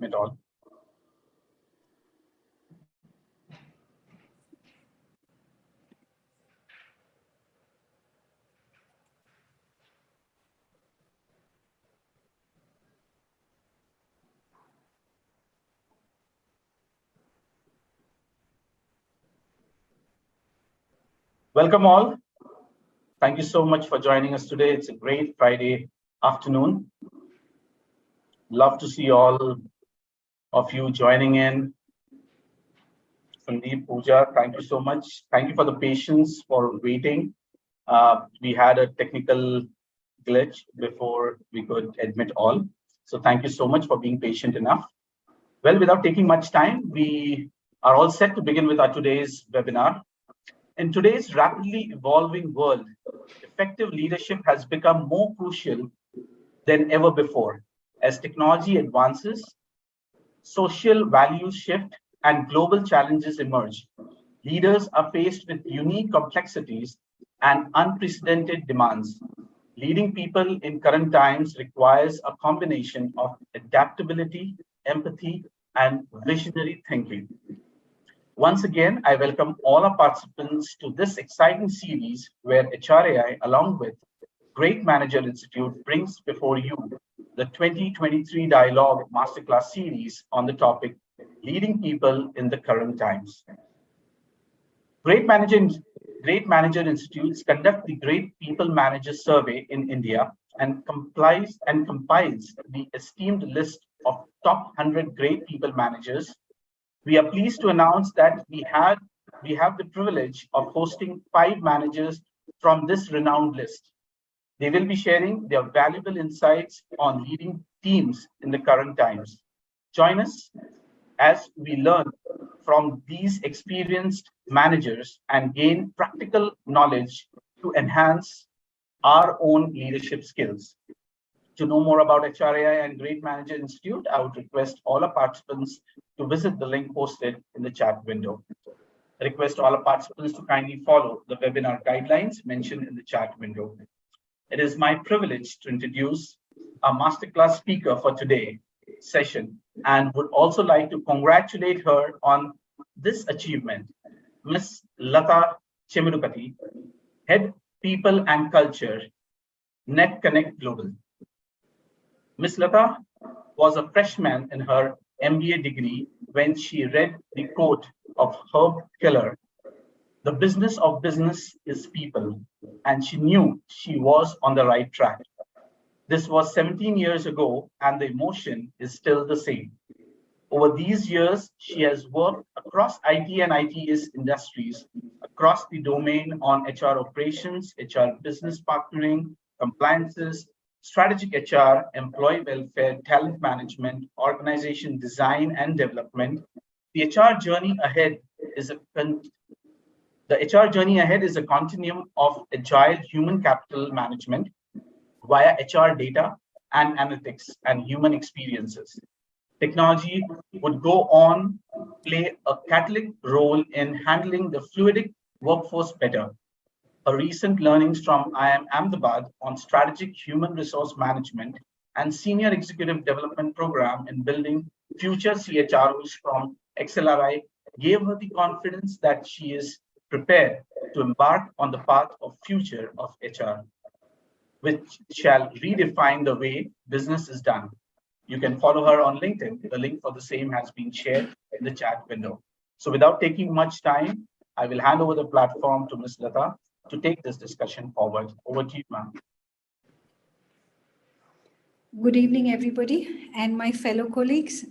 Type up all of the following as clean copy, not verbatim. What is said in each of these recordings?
admit all. Welcome all. Thank you so much for joining us today. It's a great Friday afternoon. Love to see all of you joining in. Sandeep, Pooja, thank you so much. Thank you for the patience for waiting. We had a technical glitch before we could admit all. So thank you so much for being patient enough. Well, without taking much time, we are all set to begin with our today's webinar. In today's rapidly evolving world, effective leadership has become more crucial than ever before. As technology advances, social values shift, and global challenges emerge, leaders are faced with unique complexities and unprecedented demands. Leading people in current times requires a combination of adaptability, empathy, and visionary thinking. Once again, I welcome all our participants to this exciting series where HRAI, along with Great Manager Institute, brings before you the 2023 Dialogue Masterclass series on the topic Leading People in the Current Times. Great Manager Institutes conduct the Great People Manager Survey in India and compiles the esteemed list of top 100 great people managers. We are pleased to announce that we have the privilege of hosting 5 managers from this renowned list. They will be sharing their valuable insights on leading teams in the current times. Join us as we learn from these experienced managers and gain practical knowledge to enhance our own leadership skills. To know more about HRAI and Great Manager Institute, I would request all our participants to visit the link posted in the chat window. I request all our participants to kindly follow the webinar guidelines mentioned in the chat window. It is my privilege to introduce our masterclass speaker for today's session and would also like to congratulate her on this achievement, Ms. Lata Chemirupati, Head People and Culture, NetConnect Global. Ms. Lata was a freshman in her MBA degree when she read the quote of Herb Keller, "The business of business is people," and she knew she was on the right track. This was 17 years ago, and the emotion is still the same. Over these years, she has worked across IT and ITS industries, across the domain on HR operations, HR business partnering, compliances, strategic HR, employee welfare, talent management, organization design and development. The HR journey ahead is a continuum of agile human capital management via HR data and analytics and human experiences. Technology would go on play a catalytic role in handling the fluidic workforce better. Her recent learnings from IIM Ahmedabad on strategic human resource management and senior executive development program in building future CHROs from XLRI gave her the confidence that she is prepared to embark on the path of future of HR, which shall redefine the way business is done. You can follow her on LinkedIn. The link for the same has been shared in the chat window. So without taking much time, I will hand over the platform to Ms. Lata to take this discussion forward. Over to you, ma'am. Good evening, everybody, and my fellow colleagues.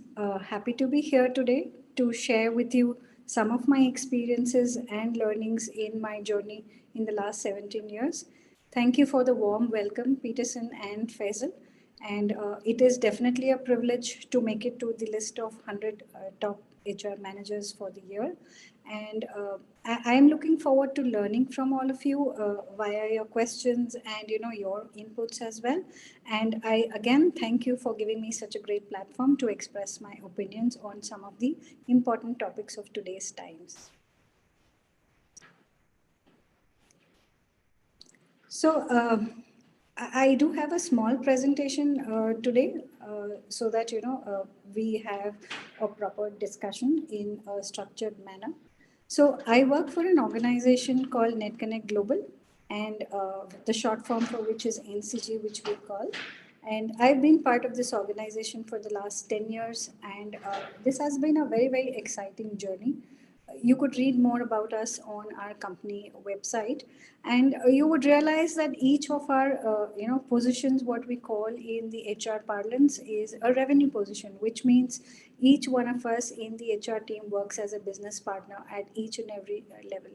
Happy to be here today to share with you some of my experiences and learnings in my journey in the last 17 years. Thank you for the warm welcome, Peterson and Faisal. And it is definitely a privilege to make it to the list of 100 top HR managers for the year. And I am looking forward to learning from all of you via your questions and your inputs as well. And I again thank you for giving me such a great platform to express my opinions on some of the important topics of today's times. So I do have a small presentation today. so that we have a proper discussion in a structured manner. So I work for an organization called NetConnect Global, and the short form for which is NCG, which we call. And I've been part of this organization for the last 10 years, and this has been a very, very exciting journey. You could read more about us on our company website, and you would realize that each of our positions, what we call in the HR parlance, is a revenue position, which means each one of us in the HR team works as a business partner at each and every level.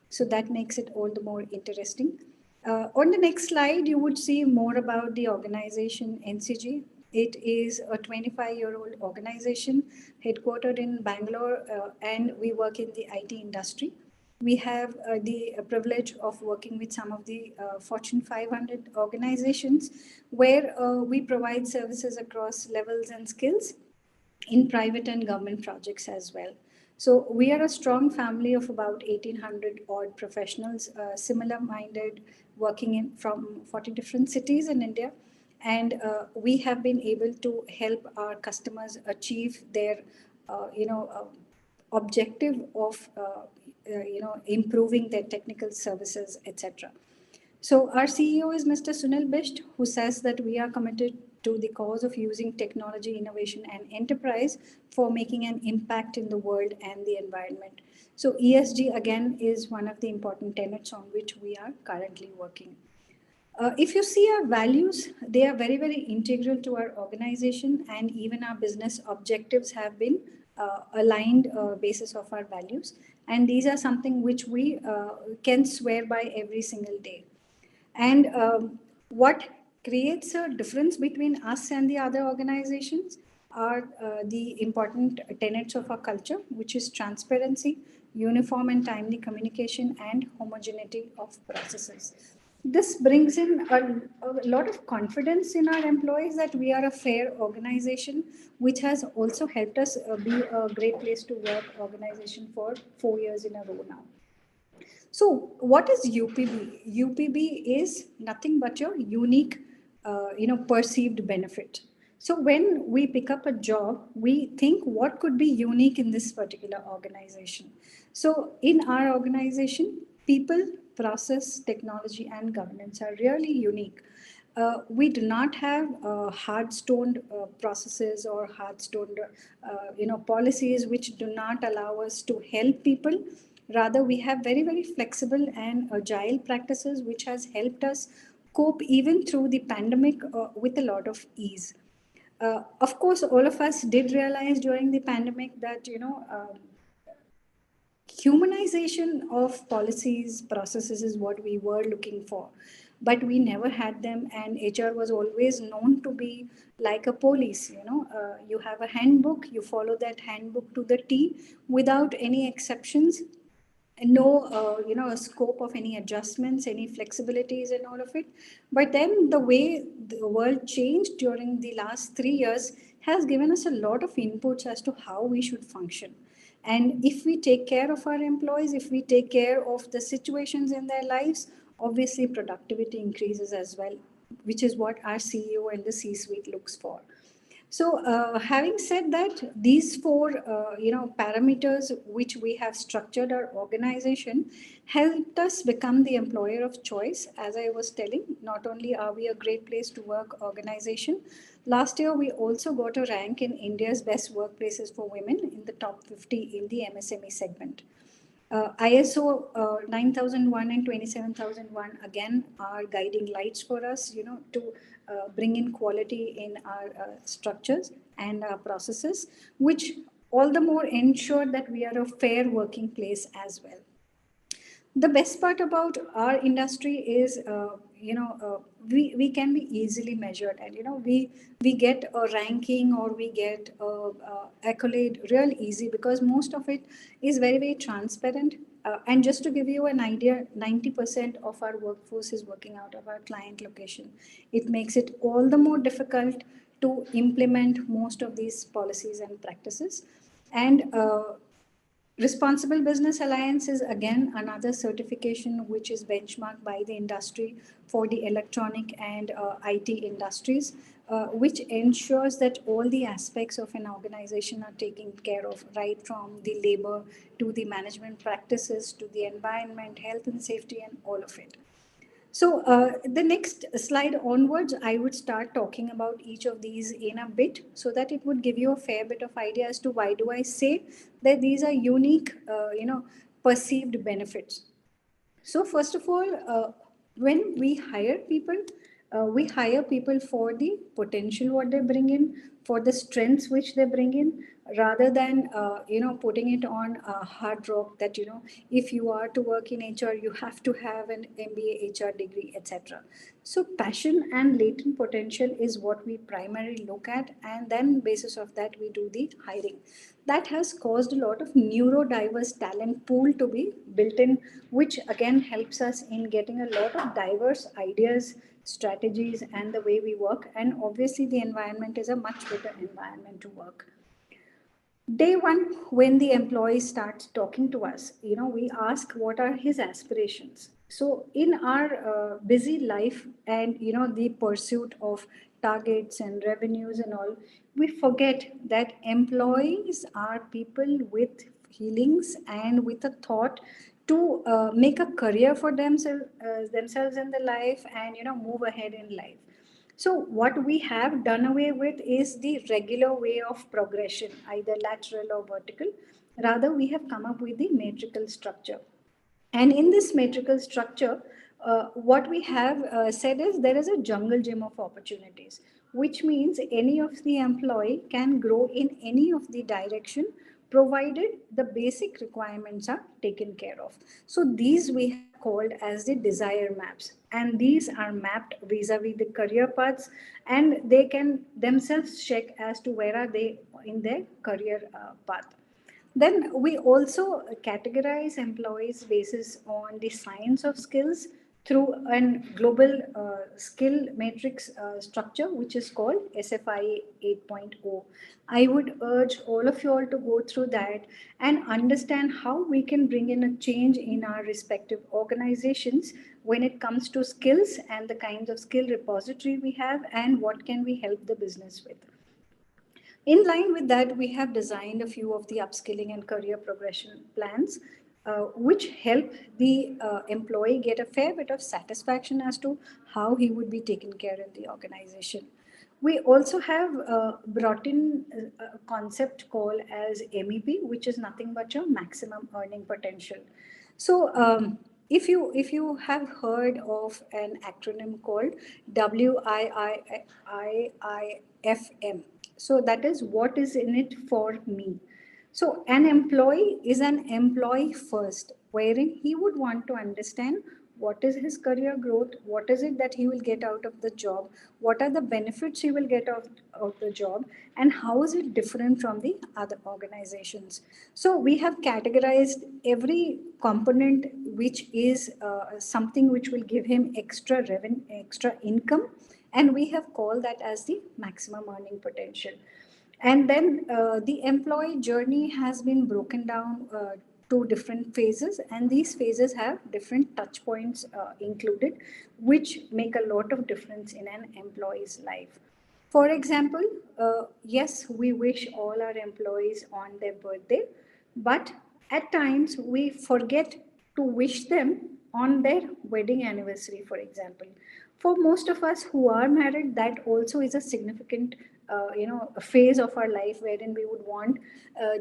So that makes it all the more interesting. On the next slide, you would see more about the organization NCG. It is a 25-year-old organization headquartered in Bangalore, and we work in the IT industry. We have the privilege of working with some of the Fortune 500 organizations where we provide services across levels and skills in private and government projects as well. So we are a strong family of about 1,800 odd professionals, similar minded, working in from 40 different cities in India. And we have been able to help our customers achieve their, objective of, improving their technical services, etc. So our CEO is Mr. Sunil Bisht, who says that we are committed to the cause of using technology, innovation, and enterprise for making an impact in the world and the environment. So ESG again is one of the important tenets on which we are currently working. If you see our values, they are very, very integral to our organization, and even our business objectives have been aligned basis of our values. And these are something which we can swear by every single day. And what creates a difference between us and the other organizations are the important tenets of our culture, which is transparency, uniform and timely communication, and homogeneity of processes. This brings in a lot of confidence in our employees that we are a fair organization, which has also helped us be a great place to work organization for 4 years in a row now. So, what is UPB? UPB is nothing but your unique, perceived benefit. So, when we pick up a job, we think what could be unique in this particular organization. So, in our organization, people, process, technology, and governance are really unique. We do not have hard-stoned processes or hard-stoned, policies which do not allow us to help people. Rather, we have very, very flexible and agile practices, which has helped us cope even through the pandemic with a lot of ease. Of course, all of us did realize during the pandemic that, humanization of policies, processes is what we were looking for. But we never had them, and HR was always known to be like a police. You have a handbook, you follow that handbook to the T without any exceptions, no a scope of any adjustments, any flexibilities and all of it. But then the way the world changed during the last 3 years has given us a lot of inputs as to how we should function. And if we take care of our employees, if we take care of the situations in their lives, obviously productivity increases as well, which is what our CEO and the C-suite looks for. So, having said that, these four, parameters which we have structured our organization helped us become the employer of choice. As I was telling, not only are we a great place to work organization, last year we also got a rank in India's best workplaces for women in the top 50 in the MSME segment. ISO 9001 and 27001 again are guiding lights for us, to bring in quality in our structures and our processes, which all the more ensure that we are a fair working place as well. The best part about our industry is, we can be easily measured, and we get a ranking or we get a accolade real easy, because most of it is very, very transparent. And just to give you an idea, 90% of our workforce is working out of our client location. It makes it all the more difficult to implement most of these policies and practices. And Responsible Business Alliance is again another certification which is benchmarked by the industry for the electronic and IT industries. which ensures that all the aspects of an organization are taken care of, right from the labor to the management practices to the environment, health and safety, and all of it. So, the next slide onwards, I would start talking about each of these in a bit so that it would give you a fair bit of idea as to why do I say that these are unique, perceived benefits. So, first of all, when we hire people for the potential what they bring in, for the strengths which they bring in, rather than putting it on a hard rock that if you are to work in HR, you have to have an MBA HR degree, etc. So, passion and latent potential is what we primarily look at, and then basis of that we do the hiring. That has caused a lot of neurodiverse talent pool to be built in, which again helps us in getting a lot of diverse ideas, strategies, and the way we work. And obviously, the environment is a much better environment to work. Day one, when the employee starts talking to us, we ask what are his aspirations. So in our busy life and the pursuit of targets and revenues and all, we forget that employees are people with feelings and with a thought to make a career for themselves in the life, and move ahead in life. So what we have done away with is the regular way of progression, either lateral or vertical. Rather, we have come up with the matrical structure. And in this matrical structure, what we have said is there is a jungle gym of opportunities, which means any of the employee can grow in any of the direction provided the basic requirements are taken care of. So these we have called as the desire maps, and these are mapped vis-a-vis the career paths, and they can themselves check as to where are they in their career path. Then we also categorize employees basis on the science of skills through a global skill matrix structure, which is called SFI 8.0. I would urge all of you all to go through that and understand how we can bring in a change in our respective organizations when it comes to skills and the kinds of skill repository we have, and what can we help the business with. In line with that, we have designed a few of the upskilling and career progression plans, which help the employee get a fair bit of satisfaction as to how he would be taken care in the organization. We also have brought in a concept called as MEP, which is nothing but your maximum earning potential. So, if you have heard of an acronym called WIIFM, so that is what is in it for me. So an employee is an employee first, wherein he would want to understand what is his career growth, what is it that he will get out of the job, what are the benefits he will get out of the job, and how is it different from the other organizations. So we have categorized every component which is something which will give him extra revenue, extra income, and we have called that as the maximum earning potential. And then the employee journey has been broken down to different phases, and these phases have different touch points included, which make a lot of difference in an employee's life. For example, yes, we wish all our employees on their birthday, but at times we forget to wish them on their wedding anniversary, for example. For most of us who are married, that also is a significant a phase of our life wherein we would want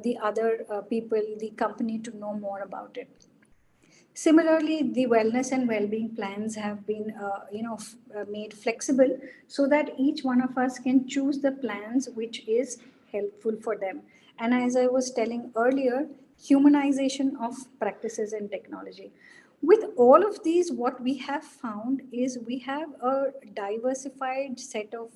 the other people, the company, to know more about it. Similarly, the wellness and well-being plans have been made flexible so that each one of us can choose the plans which is helpful for them. And as I was telling earlier, humanization of practices and technology. With all of these, what we have found is we have a diversified set of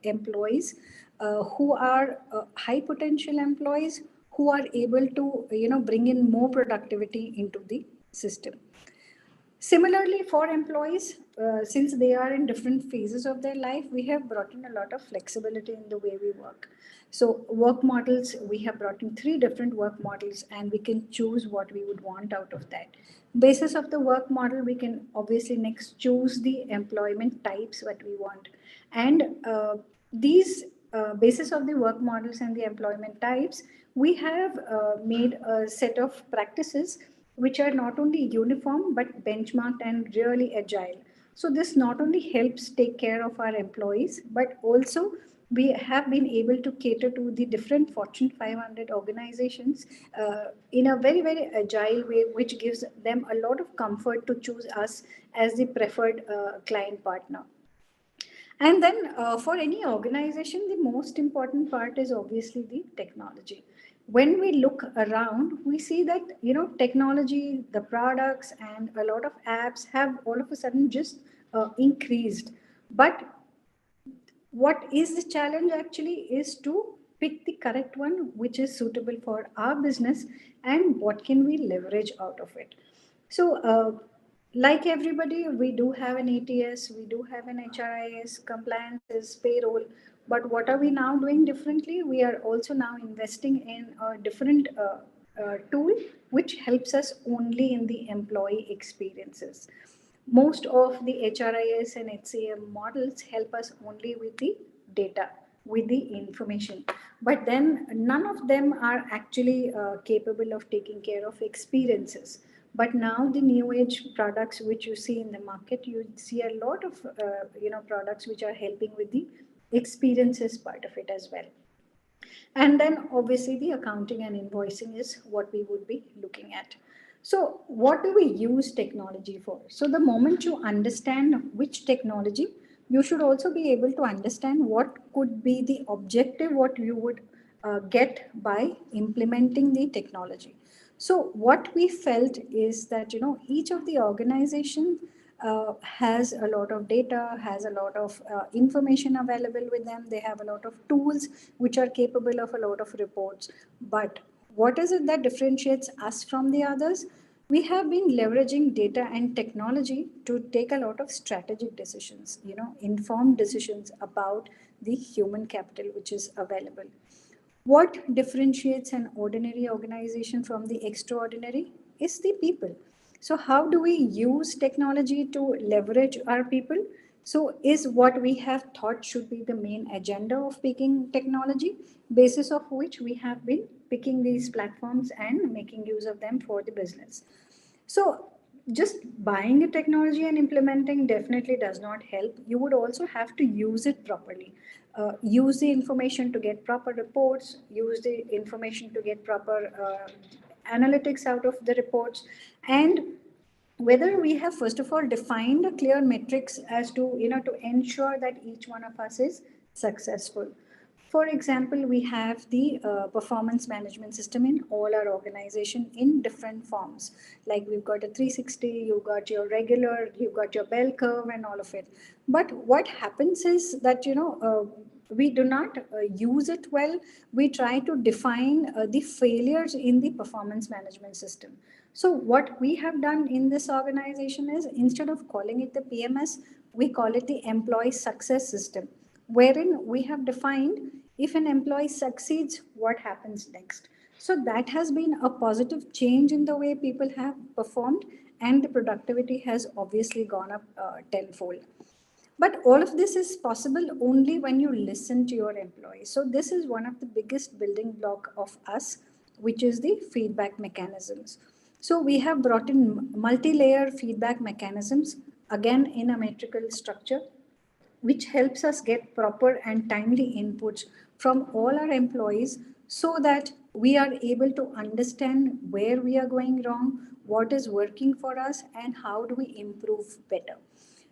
employees who are high potential employees who are able to bring in more productivity into the system. Similarly, for employees, since they are in different phases of their life, we have brought in a lot of flexibility in the way we work. So, work models, we have brought in 3 different work models, and we can choose what we would want out of that. Basis of the work model, we can obviously next choose the employment types that we want. And these basis of the work models and the employment types, we have made a set of practices which are not only uniform but benchmarked and really agile. So this not only helps take care of our employees, but also we have been able to cater to the different Fortune 500 organizations in a very, very agile way, which gives them a lot of comfort to choose us as the preferred client partner. And then for any organization, the most important part is obviously the technology. When we look around, we see that, technology, the products, and a lot of apps have all of a sudden just increased. But what is the challenge actually is to pick the correct one which is suitable for our business and what can we leverage out of it. So like everybody, we do have an ATS, we do have an HRIS, compliances, payroll, but what are we now doing differently? We are also now investing in a different tool which helps us only in the employee experiences. Most of the HRIS and HCM models help us only with the data, with the information. But then none of them are actually capable of taking care of experiences. But now the new age products which you see in the market, you see a lot of products which are helping with the experiences part of it as well. And then obviously the accounting and invoicing is what we would be looking at. So what do we use technology for? So the moment you understand which technology, you should also be able to understand what could be the objective, what you would get by implementing the technology. So what we felt is that, each of the organization has a lot of data, has a lot of information available with them. They have a lot of tools which are capable of a lot of reports. But what is it that differentiates us from the others? We have been leveraging data and technology to take a lot of strategic decisions, informed decisions about the human capital which is available. What differentiates an ordinary organization from the extraordinary is the people. So, how do we use technology to leverage our people? So, is what we have thought should be the main agenda of picking technology, basis of which we have been picking these platforms and making use of them for the business. So, just buying a technology and implementing definitely does not help. You would also have to use it properly. Use the information to get proper reports, use the information to get proper analytics out of the reports, and whether we have first of all defined a clear metrics as to to ensure that each one of us is successful. For example, we have the performance management system in all our organization in different forms. Like we've got a 360, you've got your regular, you've got your bell curve and all of it. But what happens is that, we do not use it well. We try to define the failures in the performance management system. So what we have done in this organization is instead of calling it the PMS, we call it the employee success system, wherein we have defined if an employee succeeds, what happens next. So that has been a positive change in the way people have performed, and the productivity has obviously gone up tenfold. But all of this is possible only when you listen to your employees. So this is one of the biggest building block of us, which is the feedback mechanisms. So we have brought in multi-layer feedback mechanisms, again in a metrical structure, which helps us get proper and timely inputs from all our employees so that we are able to understand where we are going wrong, what is working for us, and how do we improve better.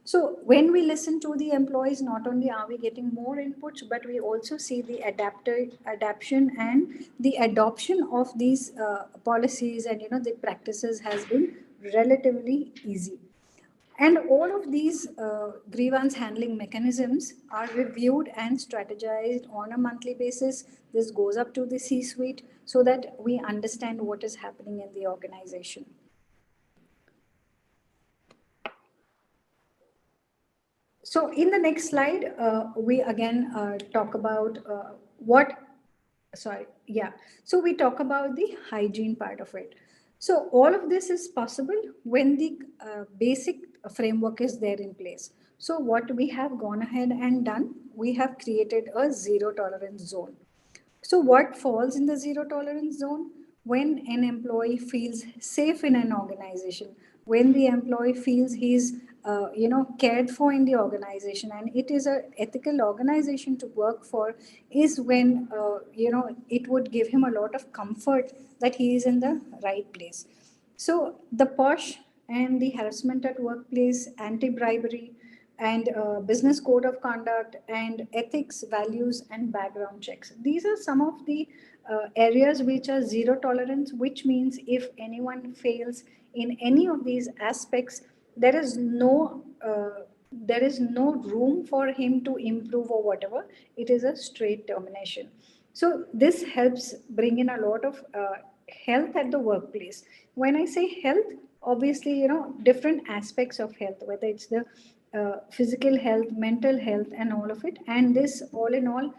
So when we listen to the employees, not only are we getting more inputs, but we also see the adaptation and the adoption of these policies and the practices has been relatively easy. And all of these grievance handling mechanisms are reviewed and strategized on a monthly basis. This goes up to the C suite so that we understand what is happening in the organization. So in the next slide, we again talk about so we talk about the hygiene part of it. So all of this is possible when the basic framework is there in place. So what we have gone ahead and done, we have created a zero tolerance zone. So what falls in the zero tolerance zone? When an employee feels safe in an organization, when the employee feels he's cared for in the organization, and it is a ethical organization to work for, is when it would give him a lot of comfort that he is in the right place. So the POSH and the harassment at workplace, anti-bribery, and business code of conduct, and ethics, values, and background checks. These are some of the areas which are zero tolerance, which means if anyone fails in any of these aspects, there is no room for him to improve or whatever. It is a straight termination. So this helps bring in a lot of health at the workplace. When I say health, obviously, different aspects of health, whether it's the physical health, mental health, and all of it. And this, all in all,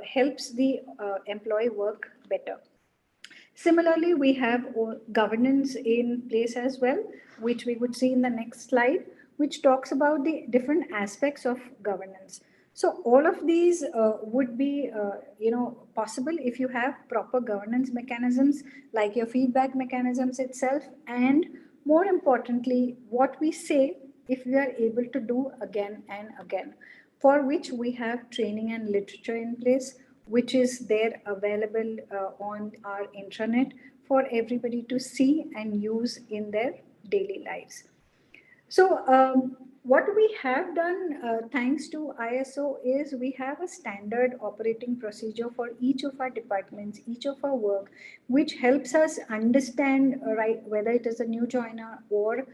helps the employee work better. Similarly, we have governance in place as well, which we would see in the next slide, which talks about the different aspects of governance. So all of these would be, possible if you have proper governance mechanisms, like your feedback mechanisms itself, and more importantly, what we say, if we are able to do again and again, for which we have training and literature in place, which is there available on our intranet for everybody to see and use in their daily lives. So, what we have done, thanks to ISO, is we have a standard operating procedure for each of our departments, each of our work, which helps us understand, right, whether it is a new joiner or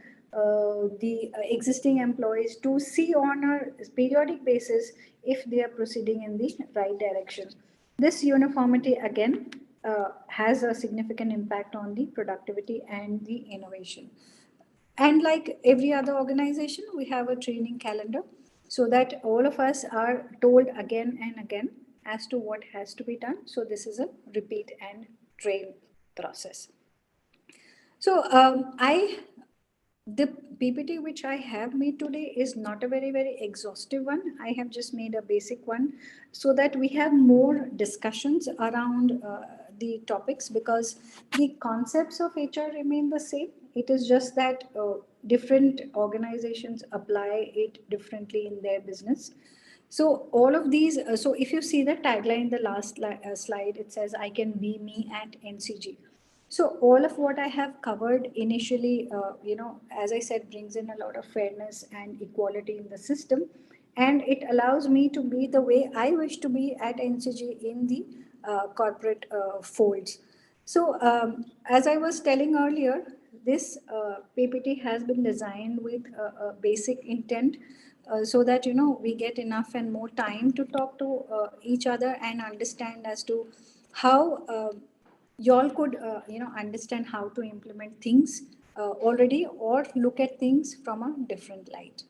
the existing employees, to see on a periodic basis if they are proceeding in the right direction. This uniformity again has a significant impact on the productivity and the innovation. And like every other organization, we have a training calendar so that all of us are told again and again as to what has to be done. So this is a repeat and train process. So the PPT which I have made today is not a very exhaustive one. I have just made a basic one so that we have more discussions around the topics, because the concepts of HR remain the same. It is just that different organizations apply it differently in their business. So all of these, so if you see the tagline in the last slide, it says, "I can be me at NCG." So all of what I have covered initially, as I said, brings in a lot of fairness and equality in the system, and it allows me to be the way I wish to be at NCG in the corporate folds. So as I was telling earlier, this PPT has been designed with a basic intent, so that we get enough and more time to talk to each other and understand as to how y'all could understand how to implement things already, or look at things from a different light.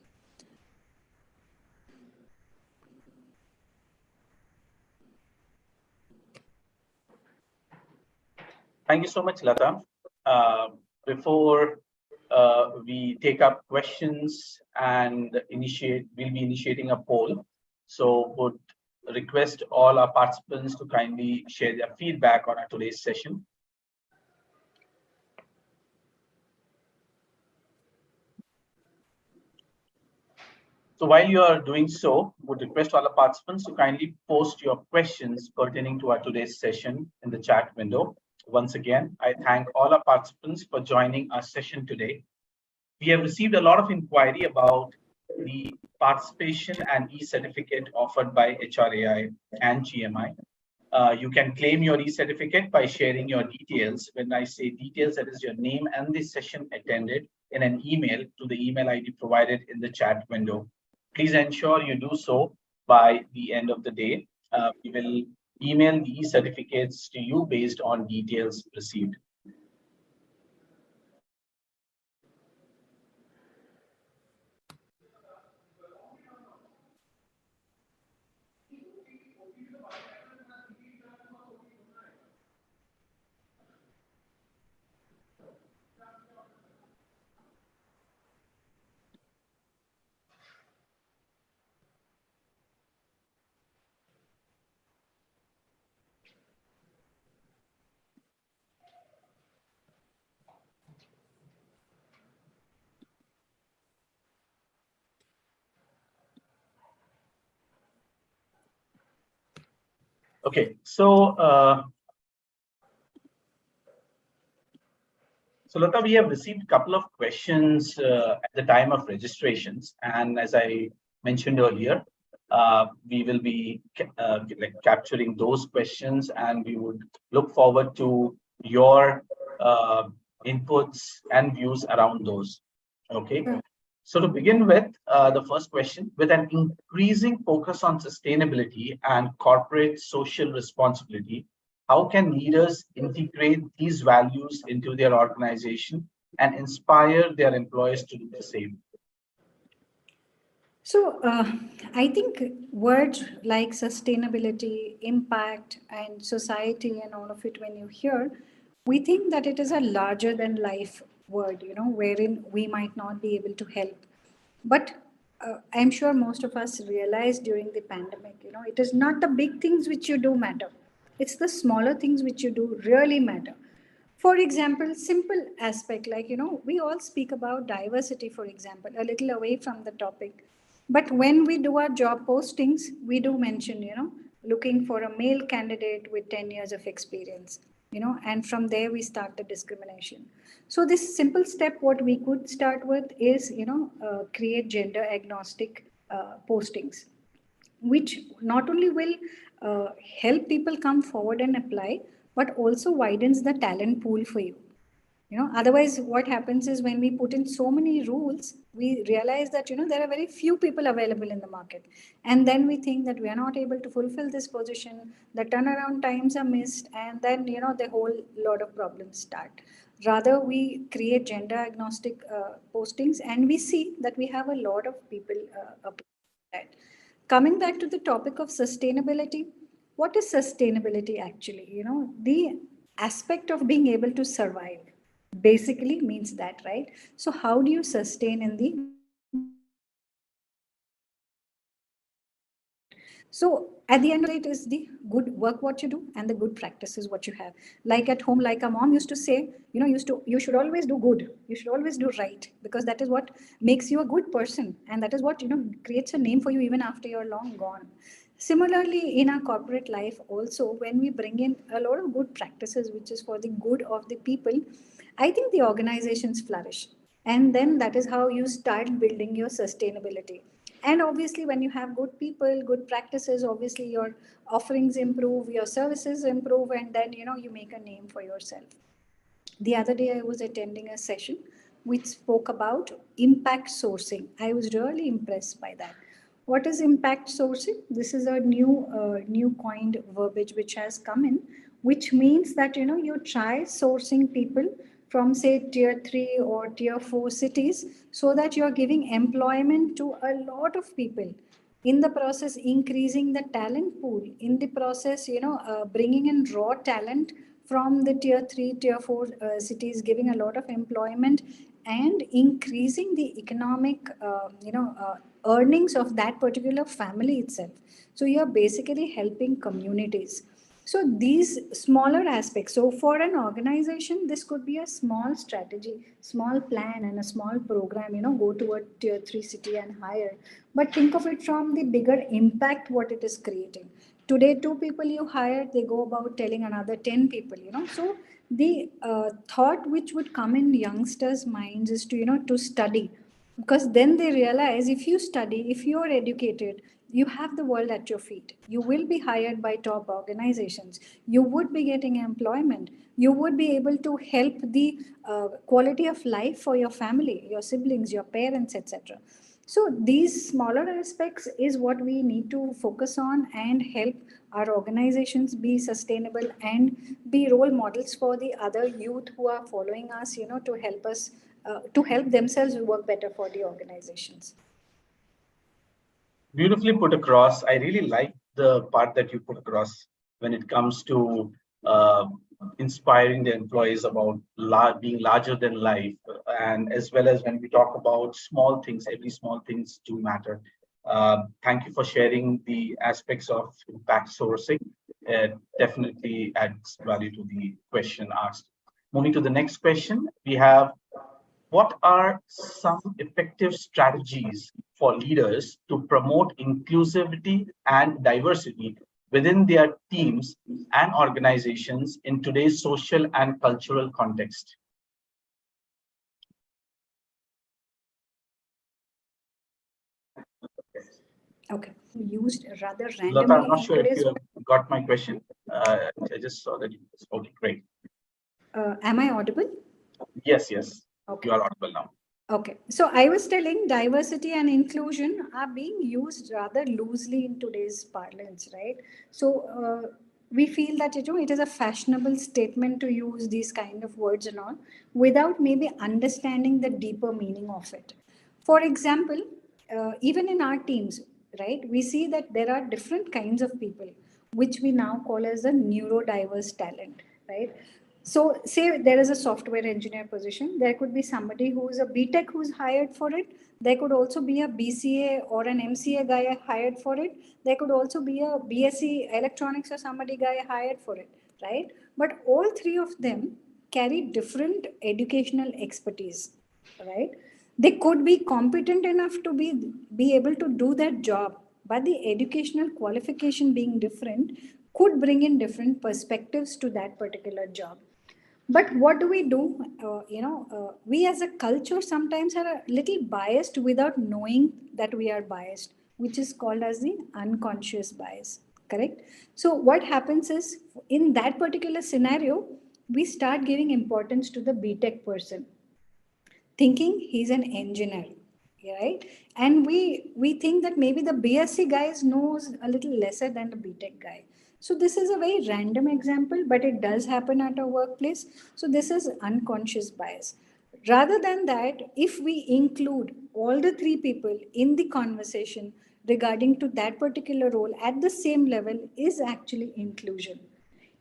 Thank you so much, Lata. Before we take up questions and we'll be initiating a poll. So would request all our participants to kindly share their feedback on our today's session. So while you are doing so, would request all the participants to kindly post your questions pertaining to our today's session in the chat window. Once again, I thank all our participants for joining our session today. We have received a lot of inquiry about the participation and e-certificate offered by HRAI and GMI. You can claim your e-certificate by sharing your details. When I say details, that is your name and the session attended, in an email to the email ID provided in the chat window. Please ensure you do so by the end of the day. We will email the e-certificates to you based on details received. Okay, so Lata, we have received a couple of questions at the time of registrations, and as I mentioned earlier, we will be like capturing those questions, and we would look forward to your inputs and views around those. Okay. So to begin with, the first question, with an increasing focus on sustainability and corporate social responsibility, how can leaders integrate these values into their organization and inspire their employees to do the same? So, I think words like sustainability, impact, and society, and all of it, when you hear, we think that it is a larger than life word, wherein we might not be able to help. But I'm sure most of us realized during the pandemic, it is not the big things which you do matter, it's the smaller things which you do really matter. For example, simple aspect like, we all speak about diversity, for example, a little away from the topic. But when we do our job postings, we do mention, looking for a male candidate with 10 years of experience, and from there we start the discrimination. So this simple step, what we could start with is, create gender agnostic postings, which not only will help people come forward and apply, but also widens the talent pool for you. Otherwise what happens is when we put in so many rules, we realize that, there are very few people available in the market. And then we think that we are not able to fulfill this position, the turnaround times are missed, and then, the whole lot of problems start. Rather, we create gender agnostic postings, and we see that we have a lot of people applying. Coming back to the topic of sustainability, what is sustainability actually? The aspect of being able to survive basically means that, right? So how do you sustain in the So at the end of it is the good work what you do and the good practices what you have. Like at home, like a mom used to say, you should always do good. You should always do right, because that is what makes you a good person. And that is what, creates a name for you even after you're long gone. Similarly, in our corporate life also, when we bring in a lot of good practices, which is for the good of the people, I think the organizations flourish. And then that is how you start building your sustainability. And obviously, when you have good people, good practices, obviously your offerings improve, your services improve, and then, you make a name for yourself. The other day, I was attending a session which spoke about impact sourcing. I was really impressed by that. What is impact sourcing? This is a new coined verbiage which has come in, which means that, you try sourcing people from, say, tier 3 or tier 4 cities, so that you're giving employment to a lot of people, in the process increasing the talent pool, in the process, bringing in raw talent from the tier 3 tier 4 cities, giving a lot of employment and increasing the economic earnings of that particular family itself. So you're basically helping communities. So these smaller aspects, so for an organization, this could be a small strategy, small plan, and a small program, go to a tier 3 city and hire. But think of it from the bigger impact what it is creating. Today 2 people you hire, they go about telling another 10 people. So the thought which would come in youngsters minds is to, to study, because then they realize, if you study, if you are educated, you have the world at your feet. You will be hired by top organizations, you would be getting employment, you would be able to help the quality of life for your family, your siblings, your parents, etc. So these smaller aspects is what we need to focus on and help our organizations be sustainable and be role models for the other youth who are following us, to help us, to help themselves work better for the organizations. Beautifully put across. I really like the part that you put across when it comes to uh, inspiring the employees about being larger than life, and as well as when we talk about small things, every small things do matter. Thank you for sharing the aspects of impact sourcing. It definitely adds value to the question asked. Moving to the next question, we have, what are some effective strategies for leaders to promote inclusivity and diversity within their teams and organizations in today's social and cultural context? Okay. Used rather Lata, I'm randomly not in sure if today's. you have got my question. I just saw that. Okay, great. Am I audible? Yes, yes. Okay. You are audible now. Okay, so I was telling diversity and inclusion are being used rather loosely in today's parlance, right? So we feel that it is a fashionable statement to use these kind of words and all without maybe understanding the deeper meaning of it. For example, even in our teams, right, we see that there are different kinds of people, which we now call as a neurodiverse talent, right? So, say there is a software engineer position, there could be somebody who is a BTech who's hired for it. There could also be a BCA or an MCA guy hired for it. There could also be a BSc electronics or somebody guy hired for it, right? But all three of them carry different educational expertise, right? They could be competent enough to be able to do that job, but the educational qualification being different could bring in different perspectives to that particular job. But what do we do? We as a culture sometimes are a little biased without knowing that we are biased, which is called as the unconscious bias, correct? So what happens is, in that particular scenario, we start giving importance to the BTech person, thinking he's an engineer, right? And we think that maybe the BSc guys knows a little lesser than the BTech guy. So this is a very random example, but it does happen at our workplace. So this is unconscious bias. Rather than that, if we include all the three people in the conversation regarding to that particular role at the same level, is actually inclusion.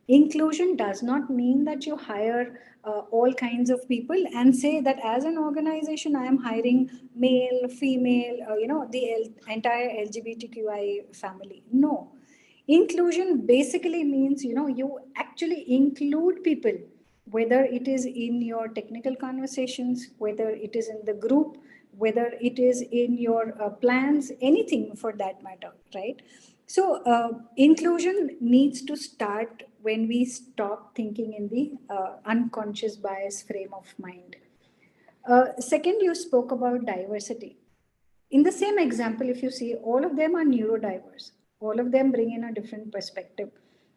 Inclusion does not mean that you hire all kinds of people and say that as an organization I am hiring male, female, entire LGBTQI family. No. Inclusion basically means, you actually include people, whether it is in your technical conversations, whether it is in the group, whether it is in your plans, anything for that matter, right? So, inclusion needs to start when we stop thinking in the unconscious bias frame of mind. Second, you spoke about diversity. In the same example, if you see, all of them are neurodiverse, all of them bring in a different perspective.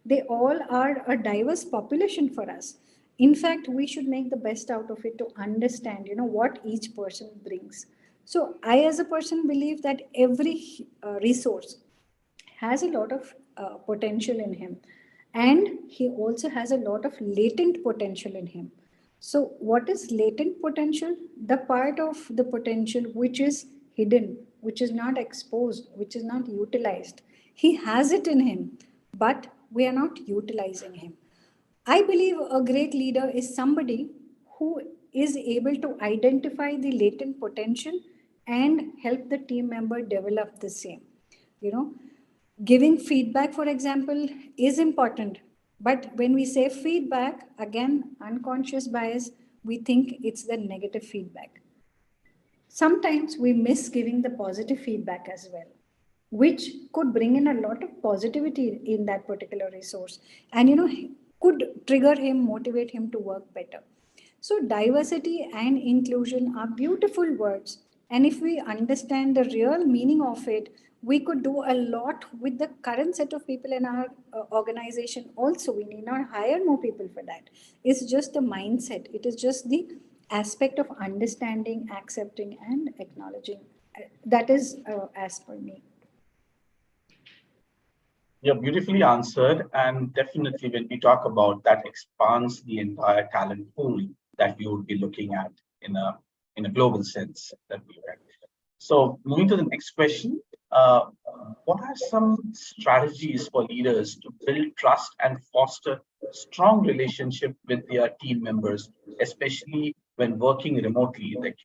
They all are a diverse population for us. In fact, we should make the best out of it to understand, what each person brings. So, I, as a person, believe that every resource has a lot of potential in him, and he also has a lot of latent potential in him. So what is latent potential? The part of the potential which is hidden, which is not exposed, which is not utilized. He has it in him, but we are not utilizing him. I believe a great leader is somebody who is able to identify the latent potential and help the team member develop the same. You know, giving feedback, for example, is important. But when we say feedback, again, unconscious bias, we think it's the negative feedback. Sometimes we miss giving the positive feedback as well, which could bring in a lot of positivity in that particular resource and, could trigger him, motivate him to work better. So, diversity and inclusion are beautiful words. And if we understand the real meaning of it, we could do a lot with the current set of people in our organization. Also, we need not hire more people for that. It's just the mindset, it is just the aspect of understanding, accepting, and acknowledging. That is as per me. Yeah, beautifully answered. And definitely, when we talk about that, expands the entire talent pool that we would be looking at in a global sense that we read. So, moving to the next question, uh, what are some strategies for leaders to build trust and foster strong relationship with their team members, especially when working remotely? Like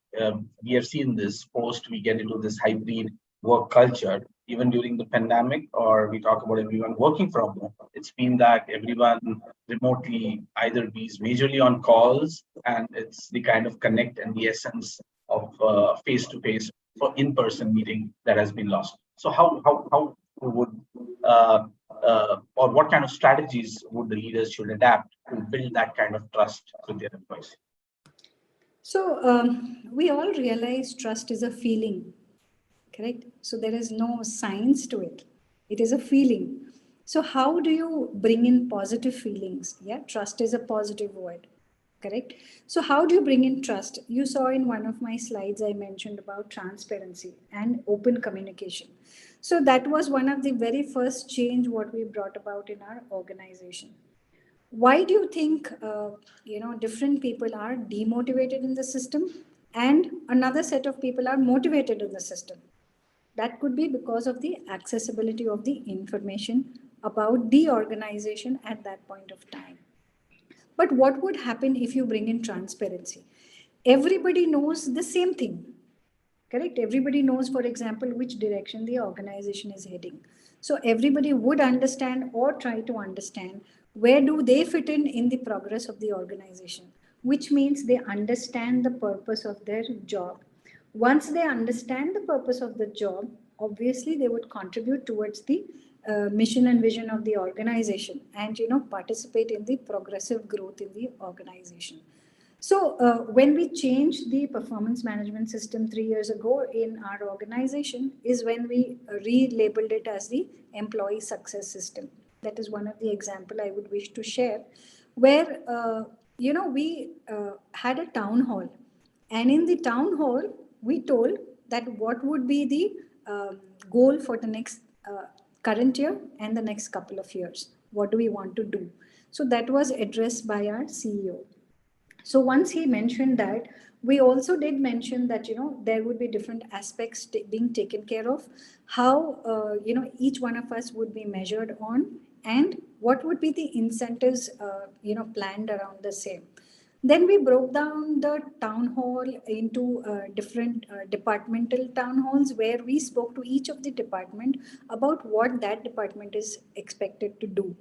we have seen this post, we get into this hybrid work culture even during the pandemic, or we talk about everyone working from home. It's been that everyone remotely either be majorly on calls, and it's the kind of connect and the essence of face to face for in-person meeting that has been lost. So how would uh, or what kind of strategies would the leaders should adapt to build that kind of trust with their employees? So we all realize trust is a feeling, correct? So there is no science to it. It is a feeling. So how do you bring in positive feelings? Yeah, trust is a positive word, correct? So how do you bring in trust? You saw in one of my slides I mentioned about transparency and open communication. So that was one of the very first change what we brought about in our organization. Why do you think different people are demotivated in the system and another set of people are motivated in the system? That could be because of the accessibility of the information about the organization at that point of time. But what would happen if you bring in transparency? Everybody knows the same thing, correct? Everybody knows, for example, which direction the organization is heading. So everybody would understand or try to understand where do they fit in the progress of the organization, which means they understand the purpose of their job. Once they understand the purpose of the job, obviously they would contribute towards the mission and vision of the organization, and participate in the progressive growth in the organization. So, when we changed the performance management system 3 years ago in our organization, is when we relabeled it as the employee success system. That is one of the example I would wish to share, where we had a town hall, and in the town hall we told that what would be the goal for the next current year and the next couple of years. What do we want to do? So that was addressed by our CEO. So once he mentioned that, we also did mention that there would be different aspects being taken care of, how each one of us would be measured on, and what would be the incentives planned around the same. Then we broke down the town hall into different departmental town halls, where we spoke to each of the department about what that department is expected to do,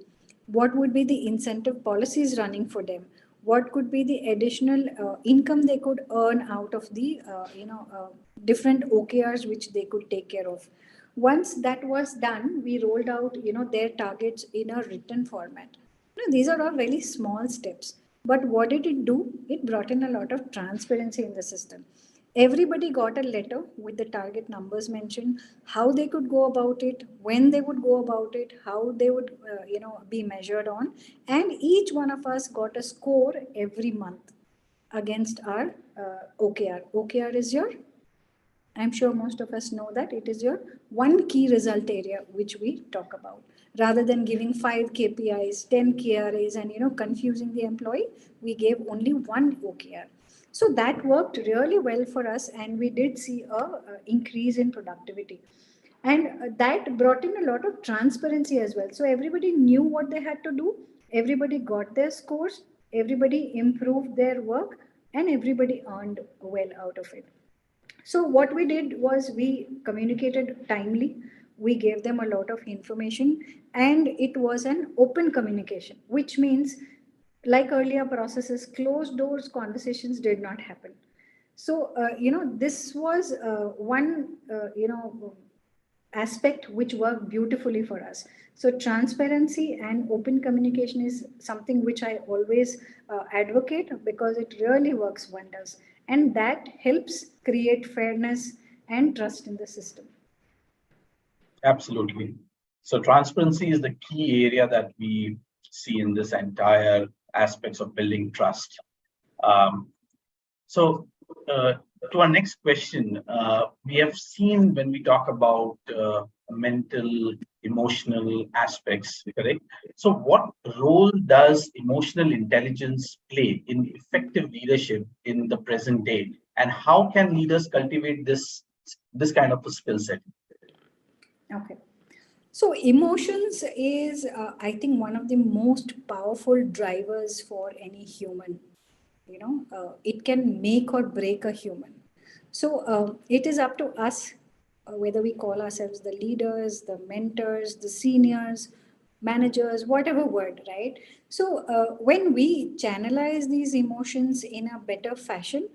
what would be the incentive policies running for them, what could be the additional income they could earn out of the different OKRs which they could take care of. Once that was done, we rolled out their targets in a written format. These are all very small steps, but what did it do? It brought in a lot of transparency in the system. Everybody got a letter with the target numbers mentioned, how they could go about it, when they would go about it, how they would be measured on, and each one of us got a score every month against our OKR. OKR is your, I'm sure most of us know that it is your one key result area which we talk about. Rather than giving 5 KPIs, 10 KRAs, and confusing the employee, we gave only one OKR. So that worked really well for us, and we did see a increase in productivity. And that brought in a lot of transparency as well. So everybody knew what they had to do, everybody got their scores, everybody improved their work, and everybody earned well out of it. So what we did was we communicated timely. We gave them a lot of information, and it was an open communication, which means, like earlier processes, closed doors conversations did not happen. So this was one aspect which worked beautifully for us. So transparency and open communication is something which I always advocate, because it really works wonders, and that helps create fairness and trust in the system. Absolutely. So transparency is the key area that we see in this entire aspects of building trust. So to our next question, we have seen when we talk about mental, emotional aspects, correct? So what role does emotional intelligence play in effective leadership in the present day? And how can leaders cultivate this kind of a skill set? Okay. So emotions is, I think, one of the most powerful drivers for any human. It can make or break a human. So it is up to us, whether we call ourselves the leaders, the mentors, the seniors, managers, whatever word, right? So when we channelize these emotions in a better fashion,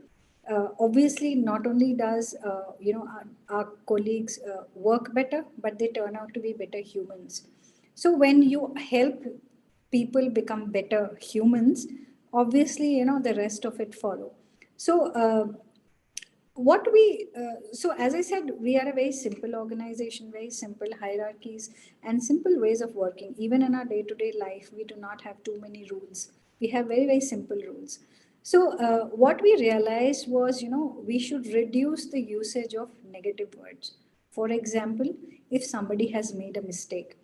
obviously not only does our colleagues work better, but they turn out to be better humans. So when you help people become better humans, obviously, the rest of it follow. So so as I said, we are a very simple organization, very simple hierarchies and simple ways of working. Even in our day-to-day life, we do not have too many rules. We have very, very simple rules. So what we realized was, we should reduce the usage of negative words. For example, if somebody has made a mistake,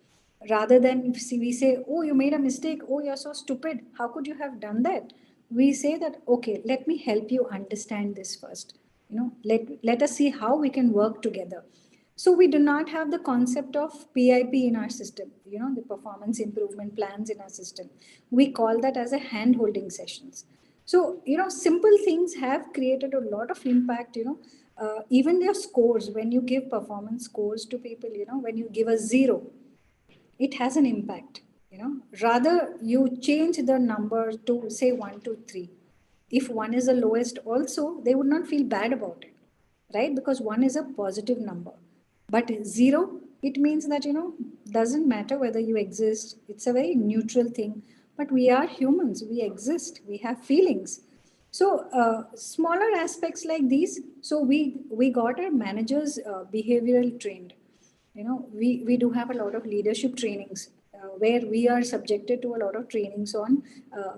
rather than we say, oh, you made a mistake, oh, you're so stupid, how could you have done that? We say that, okay, let me help you understand this first. Let us see how we can work together. So we do not have the concept of PIP in our system, the performance improvement plans in our system. We call that as a hand holding sessions. So, simple things have created a lot of impact, even their scores, when you give performance scores to people, when you give a 0, it has an impact. Rather you change the number to say 1 to 3. If 1 is the lowest also, they would not feel bad about it, right? Because 1 is a positive number, but 0, it means that doesn't matter whether you exist. It's a very neutral thing, but we are humans, we exist, we have feelings. So smaller aspects like these. So we got our managers behavioral trained. We do have a lot of leadership trainings where we are subjected to a lot of trainings on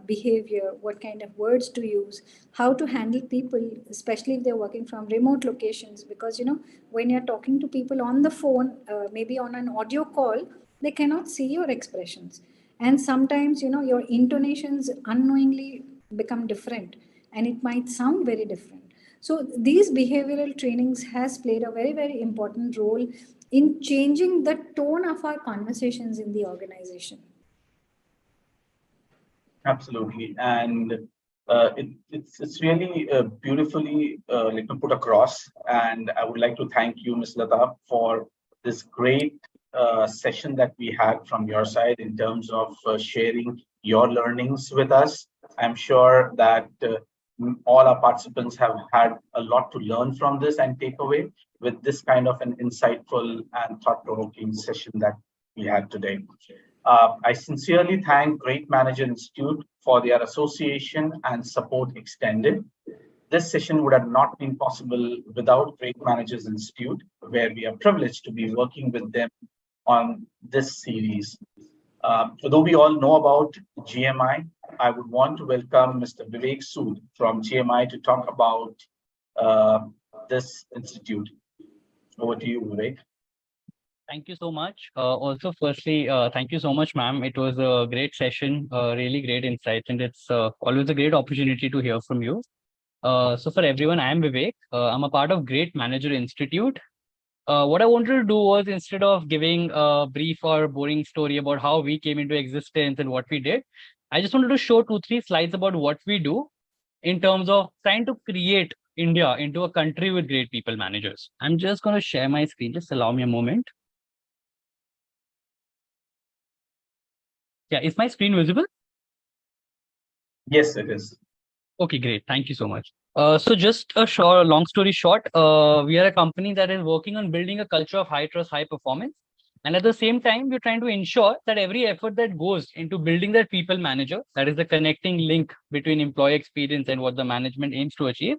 behavior, what kind of words to use, how to handle people, especially if they're working from remote locations. Because when you're talking to people on the phone, maybe on an audio call, they cannot see your expressions, and sometimes your intonations unknowingly become different, and it might sound very different. So these behavioral trainings has played a very, very important role in changing the tone of our conversations in the organization. Absolutely. And it's really beautifully put across. And I would like to thank you, Ms. Lata, for this great session that we had from your side in terms of sharing your learnings with us. I'm sure that all our participants have had a lot to learn from this and take away with this kind of an insightful and thought-provoking session that we had today. I sincerely thank Great Manager Institute for their association and support extended. This session would have not been possible without Great Managers Institute, where we are privileged to be working with them on this series. Although we all know about GMI, I would want to welcome Mr. Vivek Sood from GMI to talk about this institute. Over to you, Vivek. Thank you so much. Also, firstly, thank you so much, ma'am. It was a great session, really great insights, and it's always a great opportunity to hear from you. So for everyone, I am Vivek. I'm a part of Great Manager Institute. What I wanted to do was, instead of giving a brief or boring story about how we came into existence and what we did, I just wanted to show 2-3 slides about what we do in terms of trying to create India into a country with great people managers. I'm just going to share my screen. Just allow me a moment. Yeah, is my screen visible? Yes, it is. Okay, great. Thank you so much. So just a long story short, we are a company that is working on building a culture of high trust, high performance. And at the same time, we're trying to ensure that every effort that goes into building that people manager, that is the connecting link between employee experience and what the management aims to achieve,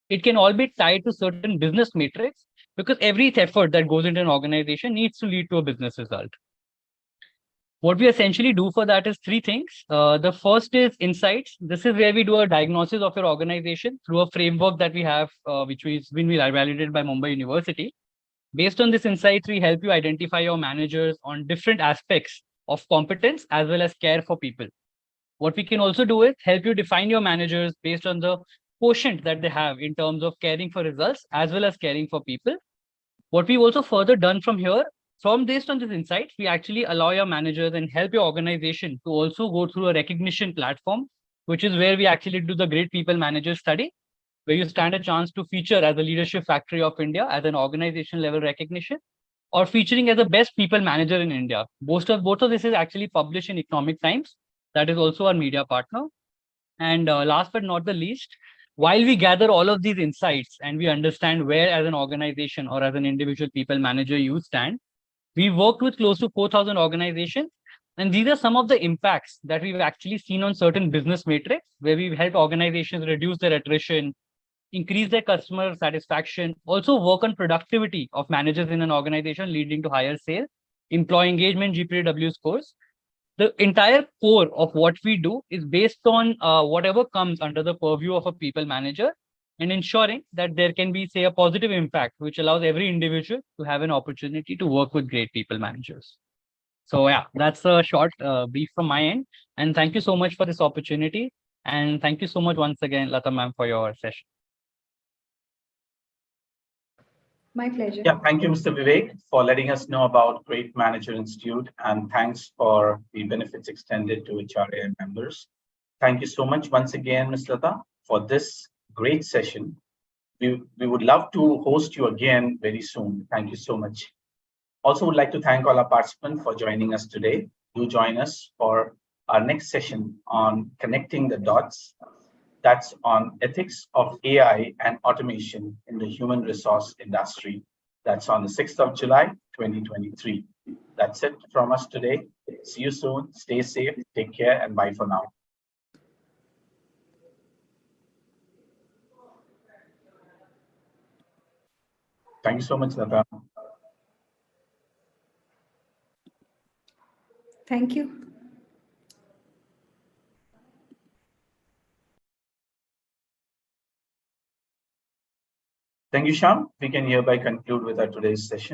it can all be tied to certain business metrics, because every effort that goes into an organization needs to lead to a business result. What we essentially do for that is 3 things. The first is insights. This is where we do a diagnosis of your organization through a framework that we have, which has been validated by Mumbai University. Based on this insights, we help you identify your managers on different aspects of competence as well as care for people. What we can also do is help you define your managers based on the quotient that they have in terms of caring for results as well as caring for people. What we've also further done from here, based on this insight, we actually allow your managers and help your organization to also go through a recognition platform, which is where we actually do the Great People Manager study, where you stand a chance to feature as a Leadership Factory of India as an organization level recognition, or featuring as the best people manager in India. Both of this is actually published in Economic Times. That is also our media partner. And last but not the least, while we gather all of these insights and we understand where as an organization or as an individual people manager you stand, we worked with close to 4,000 organizations And these are some of the impacts that we've actually seen on certain business metrics, where we've helped organizations reduce their attrition, increase their customer satisfaction, also work on productivity of managers in an organization, leading to higher sales, employee engagement, GPW scores. The entire core of what we do is based on whatever comes under the purview of a people manager, and ensuring that there can be, say, a positive impact, which allows every individual to have an opportunity to work with great people managers. So yeah, that's a short brief from my end. And thank you so much for this opportunity. And thank you so much once again, Lata ma'am, for your session. My pleasure. Yeah, thank you, Mr. Vivek, for letting us know about Great Manager Institute, and thanks for the benefits extended to HRA members. Thank you so much once again, Ms. Lata, for this great session. We would love to host you again very soon. Thank you so much. Also would like to thank all our participants for joining us today. Do join us for our next session on connecting the dots. That's on ethics of AI and automation in the human resource industry. That's on the 6th of July, 2023. That's it from us today. See you soon. Stay safe, take care, and bye for now. Thank you so much, Lata. Thank you. Thank you, Shyam. We can hereby conclude with our today's session.